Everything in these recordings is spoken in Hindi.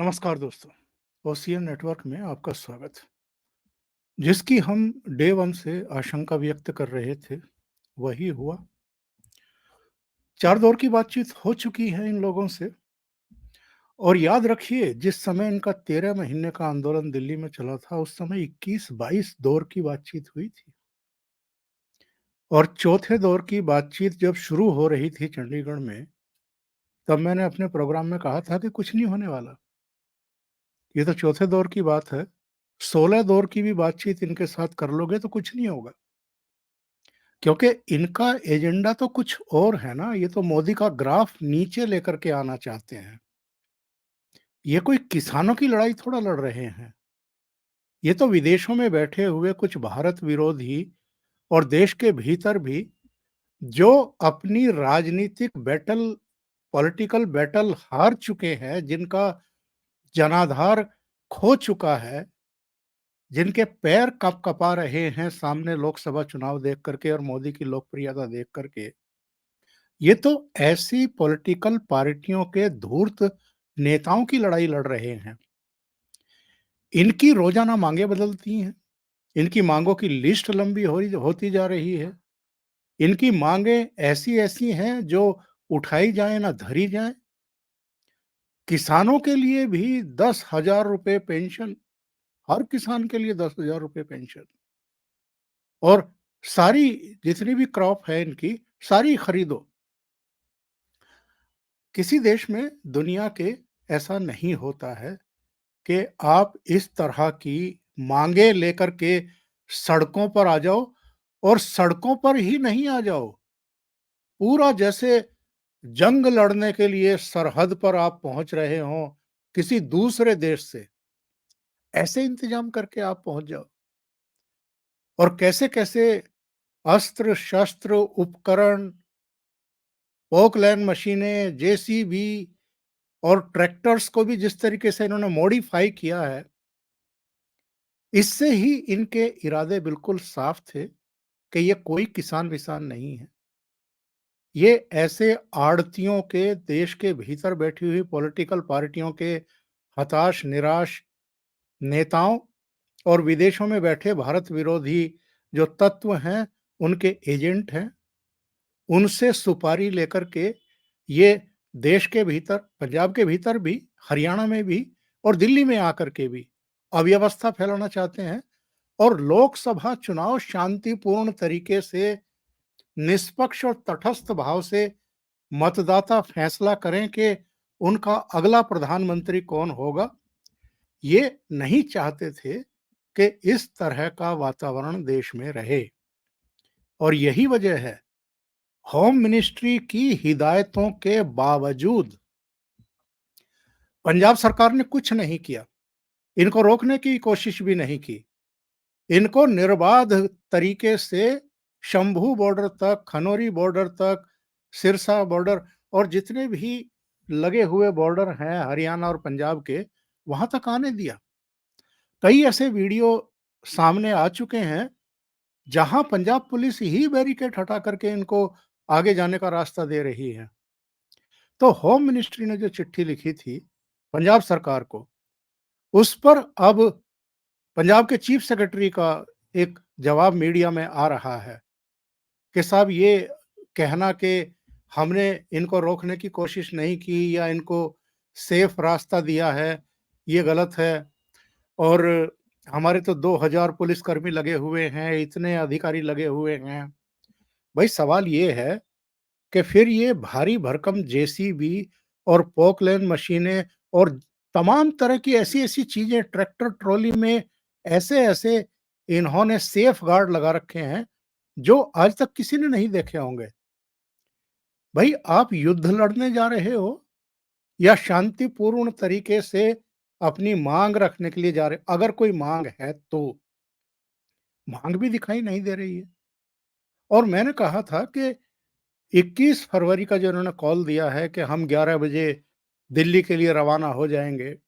नमस्कार दोस्तों, ओशियन नेटवर्क में आपका स्वागत। जिसकी हम डे 1 से आशंका व्यक्त कर रहे थे, वही हुआ। 4 दौर की बातचीत हो चुकी है इन लोगों से और याद रखिए जिस समय इनका 13 महीने का आंदोलन दिल्ली में चला था, उस समय 21-22 दौर की बातचीत हुई थी और चौथे दौर की बातचीत जब शुरू हो रही थी चंडीगढ़ में, तब मैंने अपने प्रोग्राम में कहा था कि कुछ नहीं होने वाला। ये तो चौथे दौर की बात है, 16 दौर की भी बातचीत इनके साथ कर लोगे तो कुछ नहीं होगा। क्योंकि इनका एजेंडा तो कुछ और है ना, ये तो मोदी का ग्राफ नीचे लेकर के आना चाहते हैं। ये कोई किसानों की लड़ाई थोड़ा लड़ रहे हैं। ये तो विदेशों में बैठे हुए कुछ भारत विरोधी और देश के भीतर भी जो अपनी राजनीतिक बैटल, पॉलिटिकल बैटल हार चुके हैं, जिनका जनाधार खो चुका है, जिनके पैर कँप-कँपा रहे हैं सामने लोकसभा चुनाव देख कर के और मोदी की लोकप्रियता देख कर के। ये तो ऐसी पॉलिटिकल पार्टियों के धूर्त नेताओं की लड़ाई लड़ रहे हैं। इनकी रोज़ाना माँगें बदलती हैं, इनकी माँगों की लिस्ट लंबी हो रही होती जा रही है। इनकी माँगें ऐसी-ऐसी हैं जो उठाई जाएँ ना धरी जाएँ। किसानों के लिए भी 10,000 रुपए पेंशन, हर किसान के लिए 10,000 रुपए पेंशन और सारी जितनी भी क्रॉप है इनकी, सारी खरीदो। किसी देश में दुनिया के ऐसा नहीं होता है कि आप इस तरह की माँगें लेकर के सड़कों पर आ जाओ और सड़कों पर ही नहीं आ जाओ, पूरा जैसे जंग लड़ने के लिए सरहद पर आप पहुँच रहे हों, किसी दूसरे देश से, ऐसे इंतज़ाम करके आप पहुँच जाओ। और कैसे-कैसे अस्त्र-शस्त्र, उपकरण, पोकलैंड मशीनें, जेसीबी और ट्रैक्टर्स को भी जिस तरीके से इन्होंने मॉडिफ़ाई किया है, इससे ही इनके इरादे बिल्कुल साफ थे कि ये कोई किसान-विसान नहीं है। ये ऐसे आड़तियों के, देश के भीतर बैठी हुई पॉलिटिकल पार्टियों के हताश, निराश नेताओं और विदेशों में बैठे भारत विरोधी जो तत्व हैं, उनके एजेंट हैं। उनसे सुपारी लेकर के ये देश के भीतर, पंजाब के भीतर भी, हरियाणा में भी और दिल्ली में आकर के भी अव्यवस्था फैलाना चाहते हैं और लोकसभा चुनाव शांतिपूर्ण तरीके से, निष्पक्ष और तटस्थ भाव से मतदाता फैसला करें कि उनका अगला प्रधानमंत्री कौन होगा। ये नहीं चाहते थे कि इस तरह का वातावरण देश में रहे और यही वजह है होम मिनिस्ट्री की हिदायतों के बावजूद पंजाब सरकार ने कुछ नहीं किया। इनको रोकने की कोशिश भी नहीं की। इनको निर्बाध तरीके से शंभू बॉर्डर तक, खनौरी बॉर्डर तक, सिरसा बॉर्डर और जितने भी लगे हुए बॉर्डर हैं हरियाणा और पंजाब के, वहां तक आने दिया। कई ऐसे वीडियो सामने आ चुके हैं जहां पंजाब पुलिस ही बैरिकेड हटा करके इनको आगे जाने का रास्ता दे रही है। तो होम मिनिस्ट्री ने जो चिट्ठी लिखी थी पंजाब सरकार को, उस पर अब पंजाब के चीफ सेक्रेटरी का एक जवाब मीडिया में आ रहा है कि साहब ये कहना कि हमने इनको रोकने की कोशिश नहीं की या इनको सेफ रास्ता दिया है, ये गलत है और हमारे तो 2000 पुलिसकर्मी लगे हुए हैं, इतने अधिकारी लगे हुए हैं। भाई सवाल ये है कि फिर ये भारी भरकम जेसीबी और पोकलैंड मशीनें और तमाम तरह की ऐसी-ऐसी चीज़ें ट्रैक्टर ट्रॉली में ऐसे-ऐसे इन्होंने सेफ गार्ड लगा रखे हैं, जो आज तक किसी ने नहीं देखे होंगे। भई आप युद्ध लड़ने जा रहे हो या शांतिपूर्ण तरीके से अपनी माँग रखने के लिए जा रहे हो? अगर कोई माँग है तो, माँग भी दिखाई नहीं दे रही है। और मैंने कहा था कि 21 फरवरी का जो इन्होंने कॉल दिया है कि हम 11 बजे दिल्ली के लिए रवाना हो जाएँगे।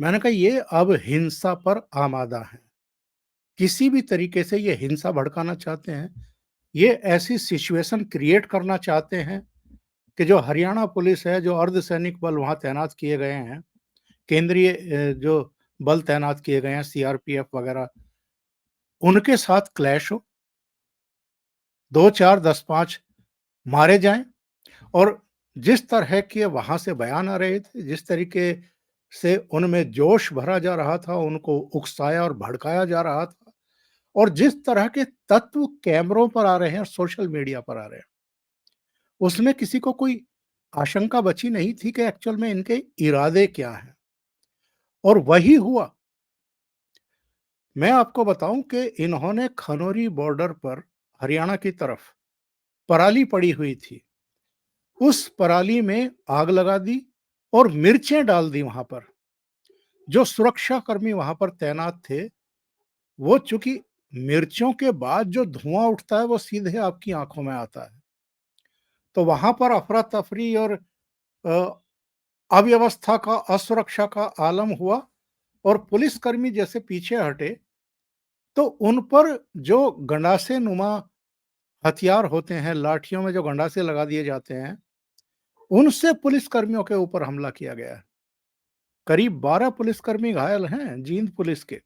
मैंने कहा ये अब हिंसा पर आमादा हैं। किसी भी तरीके से ये हिंसा भड़काना चाहते हैं। ये ऐसी सिचुएशन क्रिएट करना चाहते हैं कि जो हरियाणा पुलिस है, जो अर्धसैनिक बल वहाँ तैनात किए गए हैं, केंद्रीय जो बल तैनात किए गए हैं, सीआरपीएफ वगैरह, उनके साथ क्लैश हो, 2, 4, 10, 5 मारे जाएँ। और जिस तरह के वहाँ से बयान आ रहे थे, जिस तरीके से उनमें जोश भरा जा रहा था, उनको उकसाया और भड़काया जा रहा था, और जिस तरह के तत्व कैमरों पर आ रहे हैं और सोशल मीडिया पर आ रहे हैं, उसमें किसी को कोई आशंका बची नहीं थी कि एक्चुअल में इनके इरादे क्या हैं। और वही हुआ। मैं आपको बताऊं कि इन्होंने खनौरी बॉर्डर पर हरियाणा की तरफ पराली पड़ी हुई थी, उस पराली में आग लगा दी और मिर्चें डाल दी वहां पर। जो सुरक्षा कर्मी वहां पर तैनात थे, वो चूंकि मिर्चों के बाद जो धुआं उठता है वो सीधे आपकी आंखों में आता है, तो वहां पर अफरा तफरी और अ, अव्यवस्था का, असुरक्षा का आलम हुआ। और पुलिसकर्मी जैसे पीछे हटे, तो उन पर जो गंडासे नुमा हथियार होते हैं, लाठियों में जो गंडासे लगा दिए जाते हैं, उनसे पुलिसकर्मियों के ऊपर हमला किया गया है। करीब 12 पुलिसकर्मी घायल हैं, जींद पुलिस के,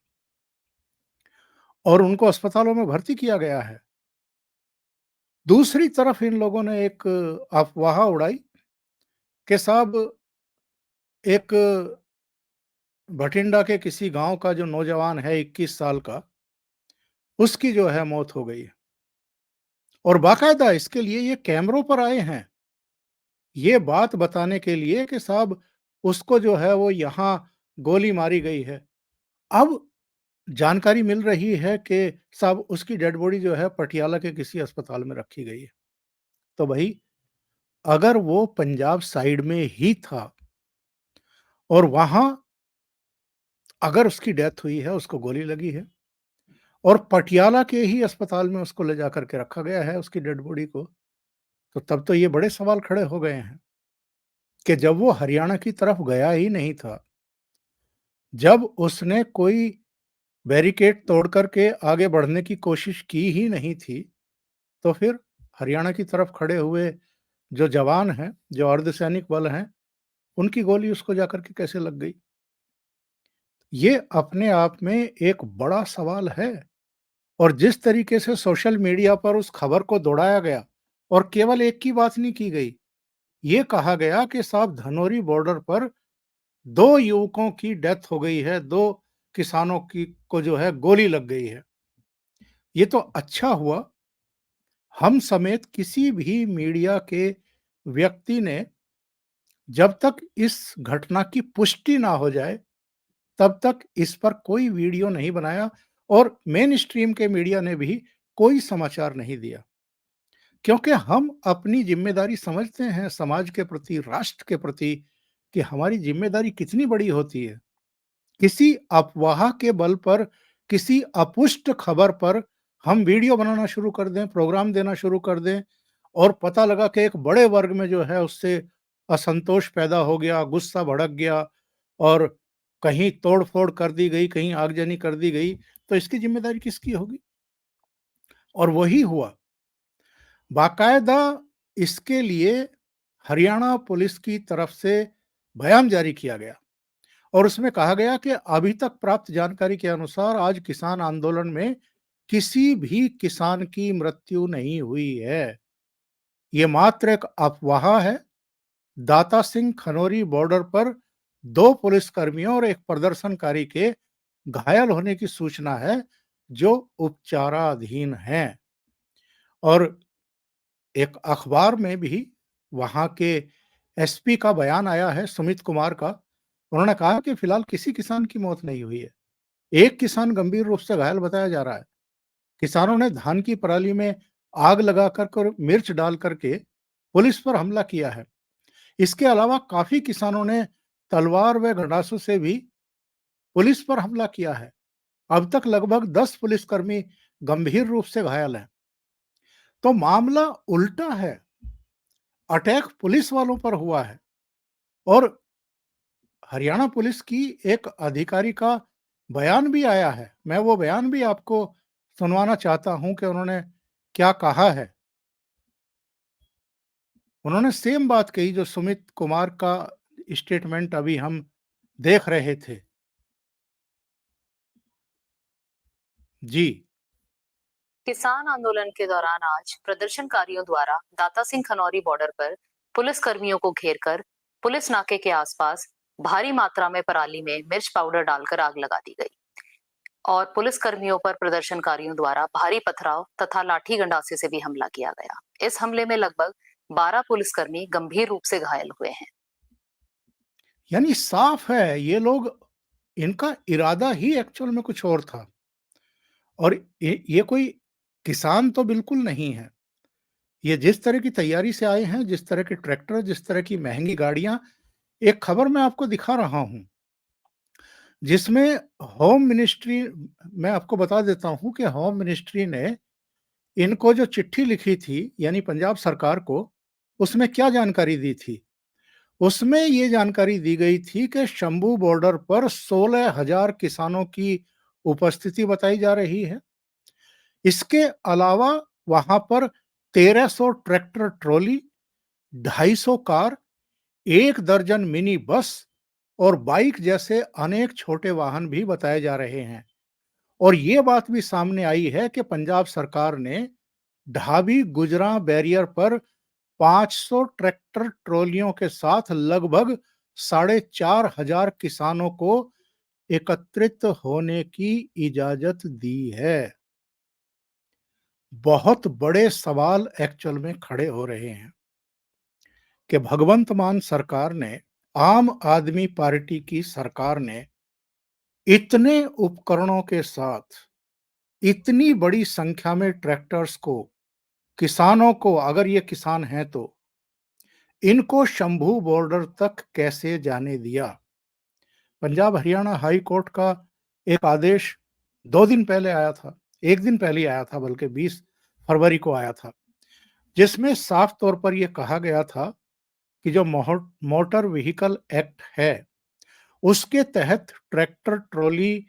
और उनको अस्पतालों में भर्ती किया गया है। दूसरी तरफ इन लोगों ने एक अफवाह उड़ाई कि साहब, एक भटिंडा के किसी गांव का जो नौजवान है 21 साल का, उसकी जो है मौत हो गई है। और बाकायदा इसके लिए ये कैमरों पर आए हैं, ये बात बताने के लिए कि साहब, उसको जो है वो यहाँ गोली मारी गई है। अब जानकारी मिल रही है कि साहब उसकी डेड बॉडी जो है पटियाला के किसी अस्पताल में रखी गई है। तो भाई, अगर वो पंजाब साइड में ही था और वहां अगर उसकी डेथ हुई है, उसको गोली लगी है, और पटियाला के ही अस्पताल में उसको ले जाकर के रखा गया है, उसकी डेड बॉडी को, तो तब तो ये बड़े सवाल खड़े हो गए हैं कि जब वो हरियाणा की तरफ गया ही नहीं था, जब उसने कोई बैरिकेड तोड़ करके आगे बढ़ने की कोशिश की ही नहीं थी, तो फिर हरियाणा की तरफ खड़े हुए जो जवान हैं, जो अर्धसैनिक बल हैं, उनकी गोली उसको जाकर के कैसे लग गई? ये अपने आप में एक बड़ा सवाल है। और जिस तरीके से सोशल मीडिया पर उस खबर को दौड़ाया गया, और केवल एक की बात नहीं की गई, ये कहा गया कि साहब धनौरी बॉर्डर पर 2 युवकों की डेथ हो गई है, 2 किसानों की को जो है गोली लग गई है। ये तो अच्छा हुआ, हम समेत किसी भी मीडिया के व्यक्ति ने जब तक इस घटना की पुष्टि ना हो जाए, तब तक इस पर कोई वीडियो नहीं बनाया, और मेन स्ट्रीम के मीडिया ने भी कोई समाचार नहीं दिया। क्योंकि हम अपनी ज़िम्मेदारी समझते हैं समाज के प्रति, राष्ट्र के प्रति, कि हमारी ज़िम्मेदारी कितनी बड़ी होती है। किसी अफ़वाह के बल पर, किसी अपुष्ट खबर पर हम वीडियो बनाना शुरू कर दें, प्रोग्राम देना शुरू कर दें, और पता लगा कि एक बड़े वर्ग में जो है उससे असंतोष पैदा हो गया, गुस्सा भड़क गया, और कहीं तोड़-फोड़ कर दी गई, कहीं आगजनी कर दी गई, तो इसकी ज़िम्मेदारी किसकी होगी? और वही हुआ। बाकायदा इसके लिए हरियाणा पुलिस की तरफ से बयान जारी किया गया, और उसमें कहा गया कि अभी तक प्राप्त जानकारी के अनुसार आज किसान आंदोलन में किसी भी किसान की मृत्यु नहीं हुई है। ये मात्र एक अफवाह है। दाता सिंह खनौरी बॉर्डर पर 2 पुलिसकर्मियों और एक प्रदर्शनकारी के घायल होने की सूचना है, जो उपचाराधीन हैं। और एक अखबार में भी वहाँ के एसपी का बयान आया है, सुमित कुमार का। उन्होंने कहा कि फिलहाल किसी किसान की मौत नहीं हुई है। एक किसान गंभीर रूप से घायल बताया जा रहा है। किसानों ने धान की पराली में आग लगा कर मिर्च डाल करके पुलिस पर हमला किया है। इसके अलावा काफ़ी किसानों ने तलवार व गंडासों से भी पुलिस पर हमला किया है। अब तक लगभग 10 पुलिसकर्मी गंभीर रूप से घायल हैं। तो मामला उल्टा है, अटैक पुलिस वालों पर हुआ है। और हरियाणा पुलिस की एक अधिकारी का बयान भी आया है। मैं वो बयान भी आपको सुनवाना चाहता हूं कि उन्होंने क्या कहा है। उन्होंने सेम बात कही जो सुमित कुमार का स्टेटमेंट अभी हम देख रहे थे। जी। किसान आंदोलन के दौरान आज प्रदर्शनकारियों द्वारा दाता सिंह खनौरी बॉर्डर पर पुलिस कर्मियों को घेरकर पुलिस नाके के आसपास भारी मात्रा में पराली में मिर्च पाउडर डालकर आग लगा दी गई और पुलिस कर्मियों पर प्रदर्शनकारियों द्वारा भारी पथराव तथा लाठी गंडासे से भी हमला किया गया। इस हमले में लगभग 12 पुलिसकर्मी गंभीर रूप से घायल हुए हैं। यानी साफ है ये लोग, इनका इरादा ही एक्चुअल में कुछ और था। और ये कोई किसान तो बिल्कुल नहीं है। ये जिस तरह की तैयारी से आए हैं, जिस तरह के ट्रैक्टर, जिस तरह की महँगी गाड़ियाँ, एक खबर मैं आपको दिखा रहा हूँ, जिसमें होम मिनिस्ट्री, मैं आपको बता देता हूँ कि होम मिनिस्ट्री ने इनको जो चिट्ठी लिखी थी, यानी पंजाब सरकार को, उसमें क्या जानकारी दी थी? उसमें ये जानकारी दी गई थी कि शंभू बॉर्डर पर 16,000 किसानों की उपस्थिति बताई जा रही है। इसके अलावा वहाँ पर 1300 ट्रैक्टर ट्रॉली, 250 कार, 1 दर्जन मिनी बस और बाइक जैसे अनेक छोटे वाहन भी बताए जा रहे हैं। और ये बात भी सामने आई है कि पंजाब सरकार ने ढाबी गुजरां बैरियर पर 500 ट्रैक्टर ट्रॉलियों के साथ लगभग 4,500 किसानों को एकत्रित होने की इजाजत दी है। बहुत बड़े सवाल एक्चुअल में खड़े हो रहे हैं कि भगवंत मान सरकार ने, आम आदमी पार्टी की सरकार ने इतने उपकरणों के साथ इतनी बड़ी संख्या में ट्रैक्टर्स को, किसानों को, अगर ये किसान हैं तो इनको शंभू बॉर्डर तक कैसे जाने दिया? पंजाब हरियाणा हाई कोर्ट का एक आदेश 2 दिन पहले आया था, 1 दिन पहले ही आया था, बल्कि 20 फरवरी को आया था, जिसमें साफ तौर पर यह कहा गया था कि जो मोटर व्हीकल एक्ट है, उसके तहत ट्रैक्टर ट्रॉली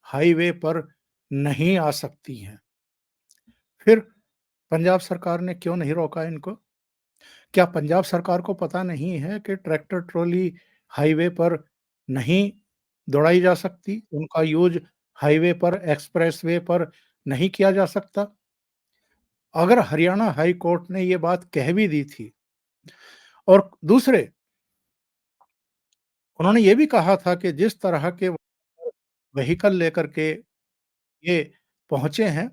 हाईवे पर नहीं आ सकती हैं। फिर पंजाब सरकार ने क्यों नहीं रोका इनको? क्या पंजाब सरकार को पता नहीं है कि ट्रैक्टर ट्रॉली हाईवे पर नहीं दौड़ाई जा सकती? उनका यूज़ हाईवे पर, एक्सप्रेसवे पर नहीं किया जा सकता? अगर हरियाणा हाई कोर्ट ने ये बात कह भी दी थी, और दूसरे, उन्होंने ये भी कहा था कि जिस तरह के व्हीकल लेकर के ये पहुँचे हैं,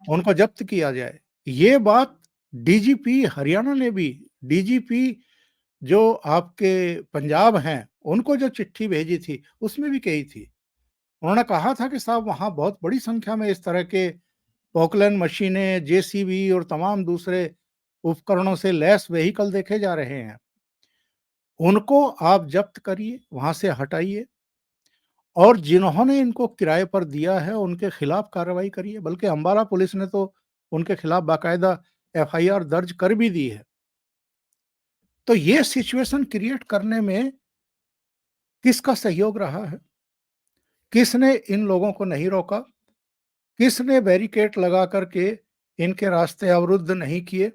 उनको जब्त किया जाए। ये बात डीजीपी हरियाणा ने भी, डीजीपी जो आपके पंजाब हैं, उनको जो चिट्ठी भेजी थी, उसमें भी कही थी। उन्होंने कहा था कि साहब वहाँ बहुत बड़ी संख्या में इस तरह के पोकलैन मशीनें, जेसीबी और तमाम दूसरे उपकरणों से लैस व्हीकल देखे जा रहे हैं। उनको आप जब्त करिए, वहाँ से हटाइए, और जिन्होंने इनको किराए पर दिया है, उनके खिलाफ कार्रवाई करिए। बल्कि अम्बाला पुलिस ने तो उनके खिलाफ बाकायदा एफआईआर दर्ज कर भी दी है। तो ये सिचुएशन क्रिएट करने में किसका सहयोग रहा है? किसने इन लोगों को नहीं रोका? किसने बैरिकेड लगा करके इनके रास्ते अवरुद्ध नहीं किए?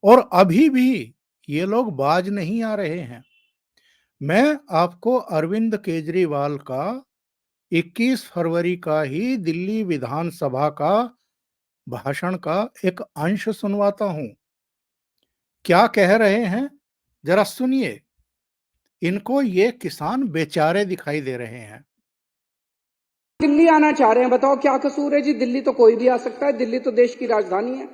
और अभी भी ये लोग बाज नहीं आ रहे हैं। मैं आपको अरविंद केजरीवाल का 21 फरवरी का ही दिल्ली विधानसभा का भाषण का एक अंश सुनवाता हूं। क्या कह रहे हैं, जरा सुनिए। इनको ये किसान बेचारे दिखाई दे रहे हैं। दिल्ली आना चाह रहे हैं, बताओ क्या कसूर है जी? दिल्ली तो कोई भी आ सकता है, दिल्ली तो देश की राजधानी है।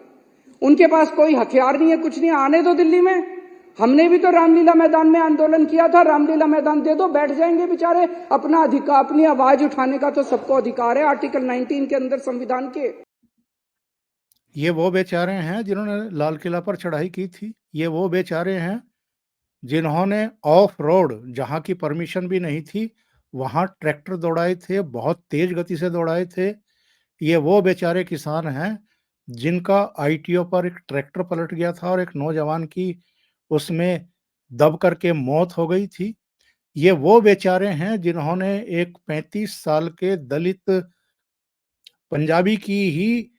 उनके पास कोई हथियार नहीं है, कुछ नहीं, आने दो दिल्ली में। हमने भी तो रामलीला मैदान में आंदोलन किया था, रामलीला मैदान दे दो, बैठ जाएंगे बेचारे। अपना अधिकार, अपनी आवाज उठाने का तो सबको अधिकार है आर्टिकल 19 के अंदर संविधान के। ये वो बेचारे हैं जिन्होंने लाल किला पर चढ़ाई की थी। ये वो बेचारे हैं जिन्होंने ऑफ रोड, जहाँ की परमिशन भी नहीं थी, वहाँ ट्रैक्टर दौड़ाए थे, बहुत तेज गति से दौड़ाए थे। ये वो बेचारे किसान हैं जिनका आईटीओ पर एक ट्रैक्टर पलट गया था और एक नौजवान की उसमें दब करके मौत हो गई थी। ये वो बेचारे हैं जिन्होंने एक 35 साल के दलित पंजाबी की ही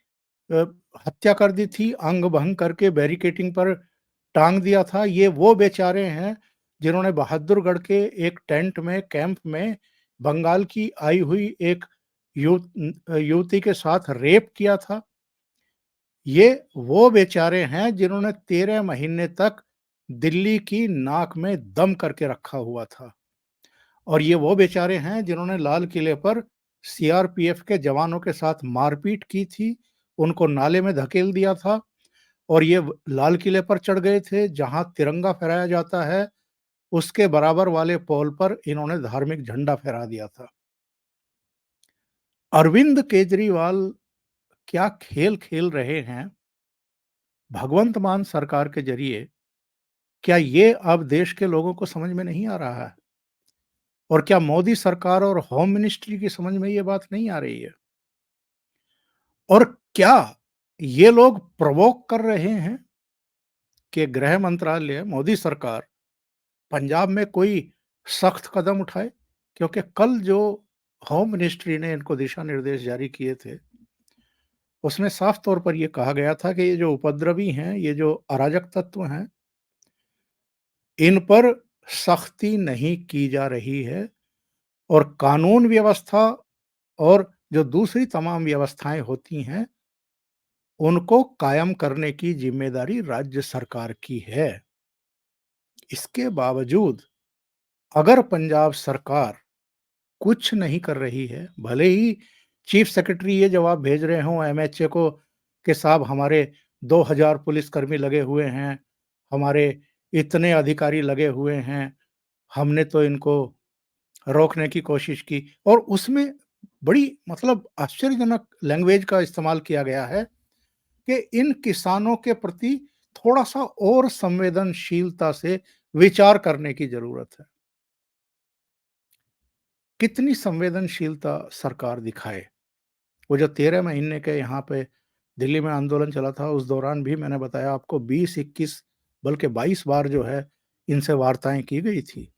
अ, हत्या कर दी थी, अंग भंग करके बैरिकेडिंग पर टांग दिया था। ये वो बेचारे हैं जिन्होंने बहादुरगढ़ के एक टेंट में, कैंप में बंगाल की आई हुई एक युवती के साथ रेप किया था। ये वो बेचारे हैं जिन्होंने 13 महीने तक दिल्ली की नाक में दम करके रखा हुआ था। और ये वो बेचारे हैं जिन्होंने लाल किले पर सीआरपीएफ के जवानों के साथ मारपीट की थी, उनको नाले में धकेल दिया था और ये लाल किले पर चढ़ गए थे जहां तिरंगा फहराया जाता है, उसके बराबर वाले पोल पर इन्होंने धार्मिक झंडा फहरा दिया था। अरविंद केजरीवाल क्या खेल खेल रहे हैं भगवंत मान सरकार के जरिए, क्या ये अब देश के लोगों को समझ में नहीं आ रहा है? और क्या मोदी सरकार और होम मिनिस्ट्री की समझ में ये बात नहीं आ रही है? और क्या ये लोग प्रवोक कर रहे हैं कि गृह मंत्रालय, मोदी सरकार पंजाब में कोई सख्त कदम उठाए? क्योंकि कल जो होम मिनिस्ट्री ने इनको दिशा निर्देश जारी किए थे, उसमें साफ तौर पर यह कहा गया था कि ये जो उपद्रवी हैं, ये जो अराजक तत्व हैं, इन पर सख्ती नहीं की जा रही है और कानून व्यवस्था और जो दूसरी तमाम व्यवस्थाएं होती हैं, उनको कायम करने की जिम्मेदारी राज्य सरकार की है। इसके बावजूद अगर पंजाब सरकार कुछ नहीं कर रही है, भले ही चीफ सेक्रेटरी ये जवाब भेज रहे हों एमएचए को कि साहब हमारे 2000 पुलिसकर्मी लगे हुए हैं, हमारे इतने अधिकारी लगे हुए हैं, हमने तो इनको रोकने की कोशिश की और उसमें बड़ी मतलब आश्चर्यजनक लैंग्वेज का इस्तेमाल किया गया है कि इन किसानों के प्रति थोड़ा-सा और संवेदनशीलता से विचार करने की ज़रूरत है। कितनी संवेदनशीलता सरकार दिखाए? वो जो 13 महीने के यहाँ पे दिल्ली में आंदोलन चला था, उस दौरान भी मैंने बताया आपको 20-21 बल्कि 22 बार जो है, इनसे वार्ताएँ की गई थी।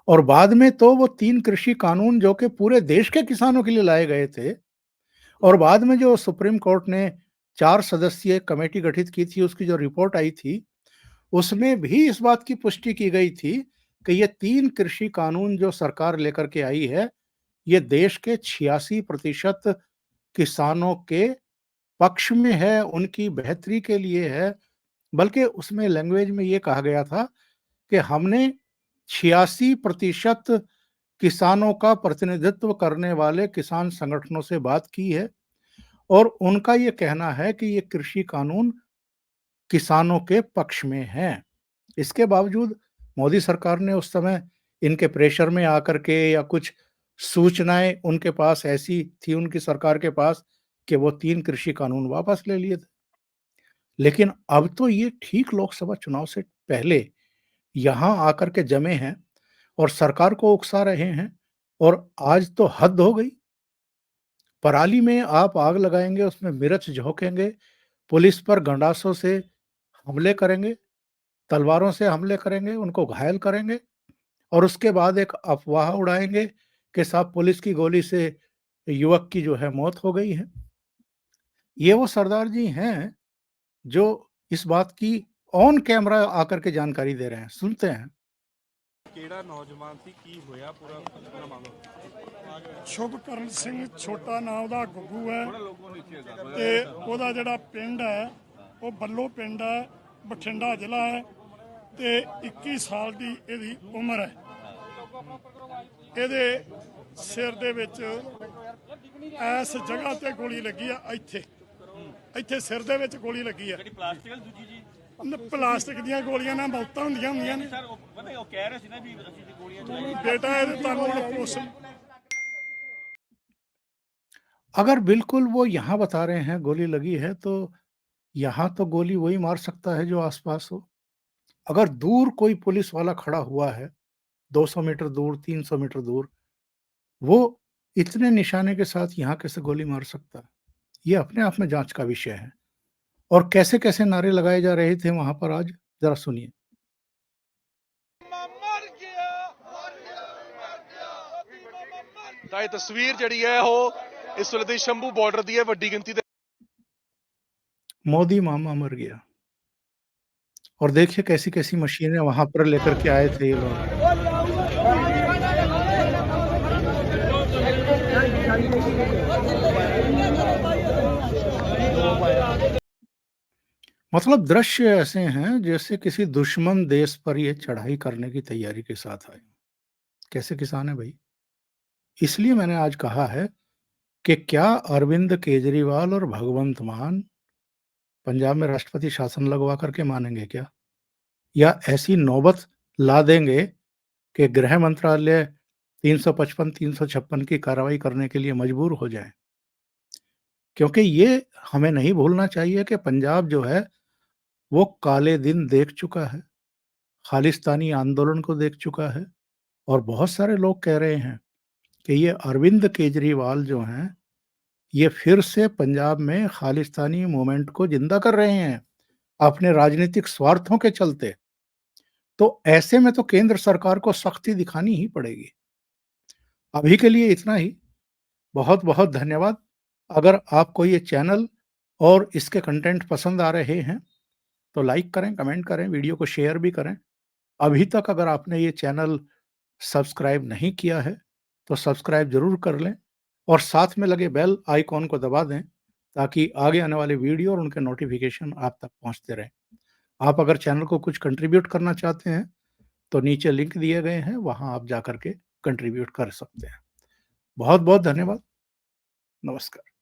और बाद में तो वो 3 कृषि कानून जो कि पूरे देश के किसानों के लिए लाए गए थे और बाद में जो सुप्रीम कोर्ट ने 4 सदस्यीय कमेटी गठित की थी, उसकी जो रिपोर्ट आई थी, उसमें भी इस बात की पुष्टि की गई थी कि ये 3 कृषि कानून जो सरकार लेकर के आई है, ये देश के 86% किसानों के पक्ष में है, उनकी बेहतरी के लिए है। बल्कि उसमें लैंग्वेज में ये कहा गया था कि हमने 86% किसानों का प्रतिनिधित्व करने वाले किसान संगठनों से बात की है और उनका ये कहना है कि ये कृषि कानून किसानों के पक्ष में हैं। इसके बावजूद मोदी सरकार ने उस समय इनके प्रेशर में आकर के या कुछ सूचनाएँ उनके पास ऐसी थी उनकी सरकार के पास कि वो 3 कृषि कानून वापस ले लिए थे। लेकिन अब तो ये ठीक लोकसभा चुनाव से पहले यहाँ आकर के जमे हैं और सरकार को उकसा रहे हैं और आज तो हद हो गई। पराली में आप आग लगाएँगे, उसमें मिर्च झोंकेंगे, पुलिस पर गंडासों से हमले करेंगे, तलवारों से हमले करेंगे, उनको घायल करेंगे और उसके बाद एक अफ़वाह उड़ाएँगे कि साहब पुलिस की गोली से युवक की जो है मौत हो गई है। ये वो सरदार जी हैं जो इस बात की ऑन कैमरा आकर के जानकारी दे रहे हैं। सुनते हैं। ਕਿਹੜਾ ਨੌਜਵਾਨ ਸੀ ਕੀ ਹੋਇਆ ਪੂਰਾ ਮਾਮਲਾ ਸ਼ੁਭਕਰਨ ਸਿੰਘ ਛੋਟਾ ਨਾਂ ਉਹਦਾ ਗੁੱਗੂ ਹੈ ਤੇ ਉਹਦਾ ਜਿਹੜਾ ਪਿੰਡ ਹੈ ਉਹ ਬੱਲੋ ਪਿੰਡ ਹੈ, ਬਠਿੰਡਾ ਜ਼ਿਲ੍ਹਾ ਹੈ ਤੇ 21 ਸਾਲ ਦੀ ਇਹਦੀ ਉਮਰ ਹੈ। ਇਹਦੇ ਸਿਰ ਦੇ ਵਿੱਚ ਇਸ ਜਗ੍ਹਾ ਤੇ ਗੋਲੀ ਲੱਗੀ ਆ, ਇੱਥੇ ਸਿਰ ਦੇ ਵਿੱਚ ਗੋਲੀ ਲੱਗੀ ਆ। ਪਲਾਸਟਿਕ ਵਾਲੀ ਦੂਜੀ ਜੀ ਪਲਾਸਟਿਕ ਦੀਆਂ ਗੋਲੀਆਂ ਨਾਲ ਮੌਤਾਂ ਹੁੰਦੀਆਂ ਨੇ ਸਰ ਉਹ ਪਤਾ ਉਹ ਕਹਿ ਰਹੇ ਸੀ ਨਾ ਵੀ ਅਸੀਂ ਜੀ ਗੋਲੀਆਂ ਚਲਾਈਆਂ। ਬੇਟਾ ਇਹ ਤੁਹਾਨੂੰ ਹੁਣ ਪੁਲਿਸ अगर बिल्कुल वो यहाँ बता रहे हैं गोली लगी है तो यहाँ तो गोली वही मार सकता है जो आसपास हो। अगर दूर कोई पुलिस वाला खड़ा हुआ है 200 मीटर दूर, 300 मीटर दूर, वो इतने निशाने के साथ यहाँ कैसे गोली मार सकता है? ये अपने आप में जांच का विषय है। और कैसे-कैसे नारे लगाए जा रहे थे वहां पर आज, जरा सुनिए। ਤਾਂ ਇਹ ਤਸਵੀਰ ਜਿਹੜੀ ਹੈ ਉਹ ਇਸ ਵੇਲੇ ਦੀ ਸ਼ੰਭੂ ਬਾਰਡਰ ਦੀ ਹੈ। ਵੱਡੀ ਗਿਣਤੀ ਦੇ मोदी मामा मर गया और देखिए कैसी-कैसी मशीनें वहाँ पर लेकर के आए थे ये लोग। मतलब दृश्य ऐसे हैं जैसे किसी दुश्मन देश पर ये चढ़ाई करने की तैयारी के साथ आए। कैसे किसान हैं भई? इसलिए मैंने आज कहा है कि क्या अरविंद केजरीवाल और भगवंत मान पंजाब में राष्ट्रपति शासन लगवा करके मानेंगे क्या? या ऐसी नौबत ला देंगे कि गृह मंत्रालय 355, 356 की कार्रवाई करने के लिए मजबूर हो जाए? क्योंकि ये हमें नहीं भूलना चाहिए कि पंजाब जो है, वो काले दिन देख चुका है, खालिस्तानी आंदोलन को देख चुका है और बहुत सारे लोग कह रहे हैं कि ये अरविंद केजरीवाल जो हैं, ये फिर से पंजाब में खालिस्तानी मूवमेंट को ज़िंदा कर रहे हैं, अपने राजनीतिक स्वार्थों के चलते। तो ऐसे में तो केंद्र सरकार को सख्ती दिखानी ही पड़ेगी। अभी के लिए इतना ही। बहुत-बहुत धन्यवाद। अगर आपको ये चैनल और इसके कंटेंट पसंद आ रहे हैं, तो लाइक करें, कमेंट करें, वीडियो को शेयर भी करें। अभी तक अगर आपने ये चैनल सब्सक्राइब नहीं किया है, तो सब्सक्राइब ज़रूर कर लें और साथ में लगे बेल आइकॉन को दबा दें, ताकि आगे आने वाले वीडियो और उनके नोटिफ़िकेशन आप तक पहुँचते रहें। आप अगर चैनल को कुछ कंट्रीब्यूट करना चाहते हैं, तो नीचे लिंक दिए गए हैं, वहाँ आप जाकर के कंट्रीब्यूट कर सकते हैं। बहुत-बहुत धन्यवाद। नमस्कार।